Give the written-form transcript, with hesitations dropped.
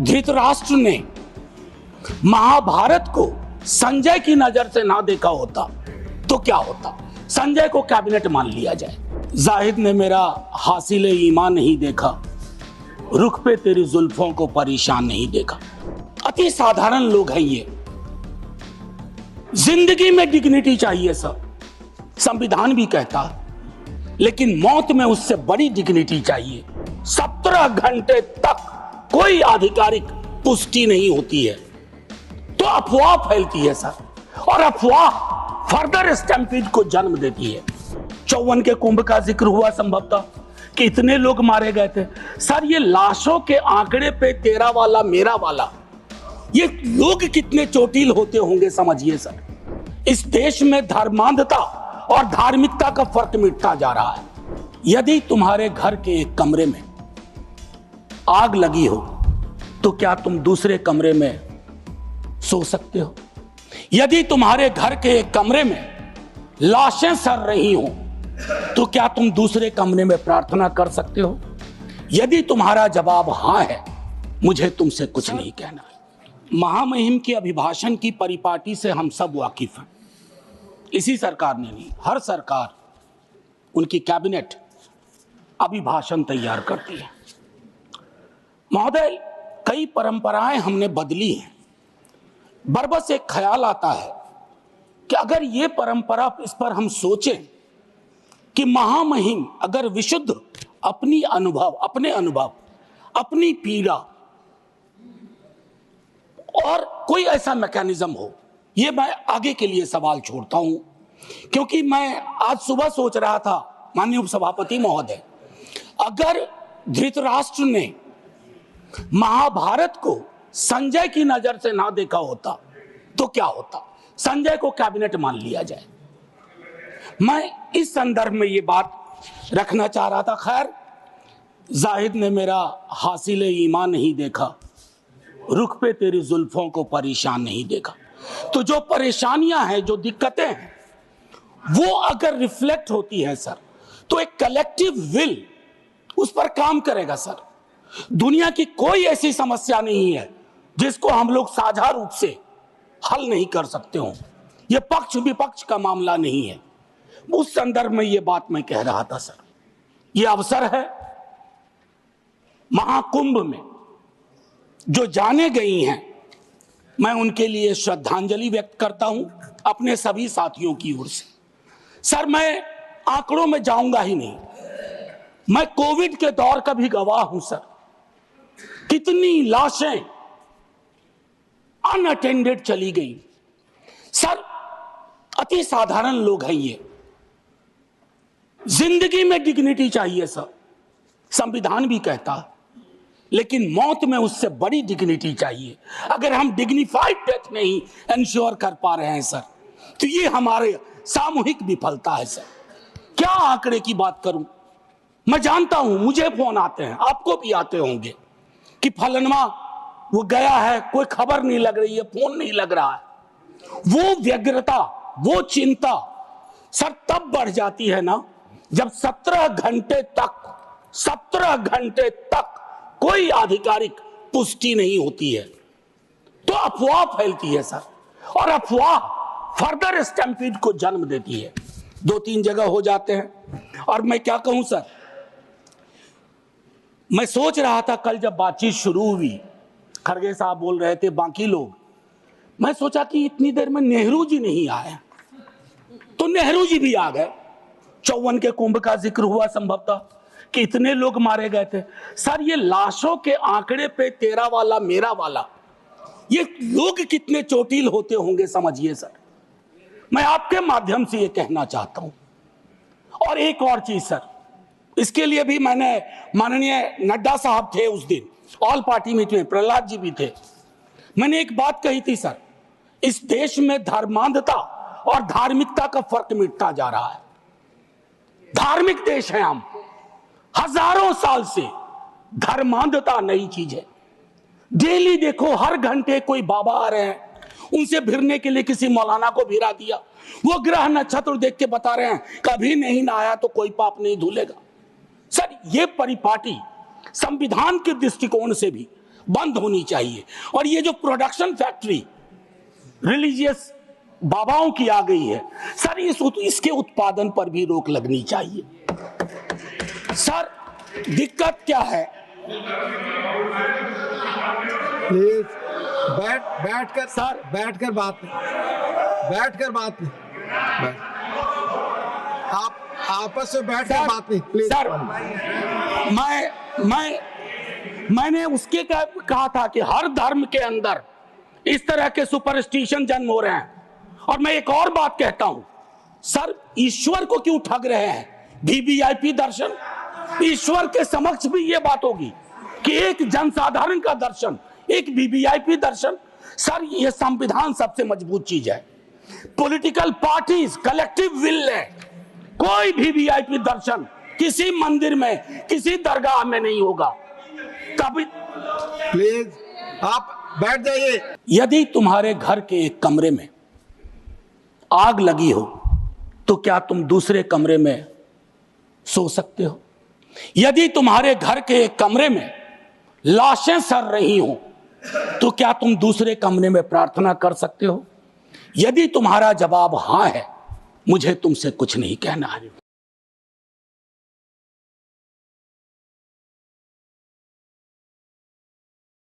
धृतराष्ट्र ने महाभारत को संजय की नजर से ना देखा होता तो क्या होता? संजय को कैबिनेट मान लिया जाए। जाहिद ने मेरा हासिले ईमान नहीं देखा, रुख पे तेरी जुल्फों को परेशान नहीं देखा। अति साधारण लोग हैं ये। जिंदगी में डिग्निटी चाहिए सर, संविधान भी कहता, लेकिन मौत में उससे बड़ी डिग्निटी चाहिए। 17 घंटे तक कोई आधिकारिक पुष्टि नहीं होती है तो अफवाह फैलती है सर, और अफवाह फर्दर स्टैम्पीड को जन्म देती है। 54 के कुंभ का जिक्र हुआ संभवतः कि इतने लोग मारे गए थे। सर ये लाशों के आंकड़े पे तेरा वाला मेरा वाला, ये लोग कितने चोटिल होते होंगे समझिए सर। इस देश में धर्मांधता और धार्मिकता का फर्क मिटता जा रहा है। यदि तुम्हारे घर के एक कमरे में आग लगी हो तो क्या तुम दूसरे कमरे में सो सकते हो? यदि तुम्हारे घर के एक कमरे में लाशें सड़ रही हो तो क्या तुम दूसरे कमरे में प्रार्थना कर सकते हो? यदि तुम्हारा जवाब हां है, मुझे तुमसे कुछ नहीं कहना है। महामहिम के अभिभाषण की परिपाटी से हम सब वाकिफ हैं। इसी सरकार ने नहीं, हर सरकार उनकी कैबिनेट अभिभाषण तैयार करती है। महोदय, कई परंपराएं हमने बदली हैं। बरबस एक ख्याल आता है कि अगर ये परंपरा, इस पर हम सोचें कि महामहिम अगर विशुद्ध अपने अनुभव, अपनी पीड़ा और कोई ऐसा मैकेनिज्म हो, ये मैं आगे के लिए सवाल छोड़ता हूं, क्योंकि मैं आज सुबह सोच रहा था, माननीय उपसभापति महोदय, अगर धृतराष्ट्र ने महाभारत को संजय की नजर से ना देखा होता तो क्या होता? संजय को कैबिनेट मान लिया जाए। मैं इस संदर्भ में ये बात रखना चाह रहा था। खैर, जाहिद ने मेरा हासिले ईमान नहीं देखा, रुख पे तेरी जुल्फों को परेशान नहीं देखा। तो जो परेशानियां हैं, जो दिक्कतें हैं, वो अगर रिफ्लेक्ट होती है सर, तो एक कलेक्टिव विल उस पर काम करेगा सर। दुनिया की कोई ऐसी समस्या नहीं है जिसको हम लोग साझा रूप से हल नहीं कर सकते हो। यह पक्ष विपक्ष का मामला नहीं है। उस संदर्भ में यह बात मैं कह रहा था सर। यह अवसर है, महाकुंभ में जो जाने गई हैं, मैं उनके लिए श्रद्धांजलि व्यक्त करता हूं अपने सभी साथियों की ओर से। सर मैं आंकड़ों में जाऊंगा ही नहीं, मैं कोविड के दौर का भी गवाह हूं सर। कितनी लाशें अनअटेंडेड चली गई सर। अति साधारण लोग हैं ये। जिंदगी में डिग्निटी चाहिए सर, संविधान भी कहता, लेकिन मौत में उससे बड़ी डिग्निटी चाहिए। अगर हम डिग्निफाइड डेथ नहीं इंश्योर कर पा रहे हैं सर, तो ये हमारे सामूहिक विफलता है सर। क्या आंकड़े की बात करूं? मैं जानता हूं मुझे फोन आते हैं, आपको भी आते होंगे कि फलनवा वो गया है, कोई खबर नहीं लग रही है, फोन नहीं लग रहा है। वो व्यग्रता, वो चिंता सर तब बढ़ जाती है ना, जब 17 घंटे तक कोई आधिकारिक पुष्टि नहीं होती है तो अफवाह फैलती है सर, और अफवाह फर्दर स्टैम्पीड को जन्म देती है। 2-3 जगह हो जाते हैं। और मैं क्या कहूं सर, मैं सोच रहा था कल जब बातचीत शुरू हुई, खड़गे साहब बोल रहे थे, बाकी लोग, मैं सोचा कि इतनी देर में नेहरू जी नहीं आए, तो नेहरू जी भी आ गए। 54 के कुंभ का जिक्र हुआ संभवतः कि इतने लोग मारे गए थे। सर ये लाशों के आंकड़े पे तेरा वाला मेरा वाला, ये लोग कितने चोटिल होते होंगे समझिए सर। मैं आपके माध्यम से ये कहना चाहता हूं। और एक और चीज सर, इसके लिए भी मैंने, माननीय नड्डा साहब थे उस दिन, ऑल पार्टी मीटिंग में प्रहलाद जी भी थे, मैंने एक बात कही थी सर, इस देश में धर्मांधता और धार्मिकता का फर्क मिटता जा रहा है। धार्मिक देश है हम, हजारों साल से धर्मांधता नई चीज है। डेली देखो, हर घंटे कोई बाबा आ रहे हैं, उनसे भिड़ने के लिए किसी मौलाना को भिड़ा दिया, वो ग्रह नक्षत्र देख के बता रहे हैं कभी नहीं नहाया तो कोई पाप नहीं धुलेगा। सर ये परिपाटी संविधान के दृष्टिकोण से भी बंद होनी चाहिए। और ये जो प्रोडक्शन फैक्ट्री रिलीजियस बाबाओं की आ गई है सर, इसके उत्पादन पर भी रोक लगनी चाहिए। सर दिक्कत क्या है? प्लीज बैठकर सर, बैठकर बात नहीं, आप आपस में बैठकर बात नहीं प्लीज। सर मैंने उसके कहा था कि हर धर्म के अंदर इस तरह के सुपरस्टिशन जन्म हो रहे हैं। और मैं एक और बात कहता हूं सर, ईश्वर को क्यों ठग रहे हैं? वीवीआईपी दर्शन, ईश्वर के समक्ष भी ये बात होगी कि एक जनसाधारण का दर्शन, एक वीवीआईपी दर्शन। सर ये संविधान सबसे मजबूत चीज है, पॉलिटिकल पार्टीज कलेक्टिव विल है। कोई भी वीवीआईपी दर्शन किसी मंदिर में, किसी दरगाह में नहीं होगा। तभी प्लीज आप बैठ जाइए। यदि तुम्हारे घर के एक कमरे में आग लगी हो तो क्या तुम दूसरे कमरे में सो सकते हो? यदि तुम्हारे घर के एक कमरे में लाशें सड़ रही हो तो क्या तुम दूसरे कमरे में प्रार्थना कर सकते हो? यदि तुम्हारा जवाब हां है, मुझे तुमसे कुछ नहीं कहना है।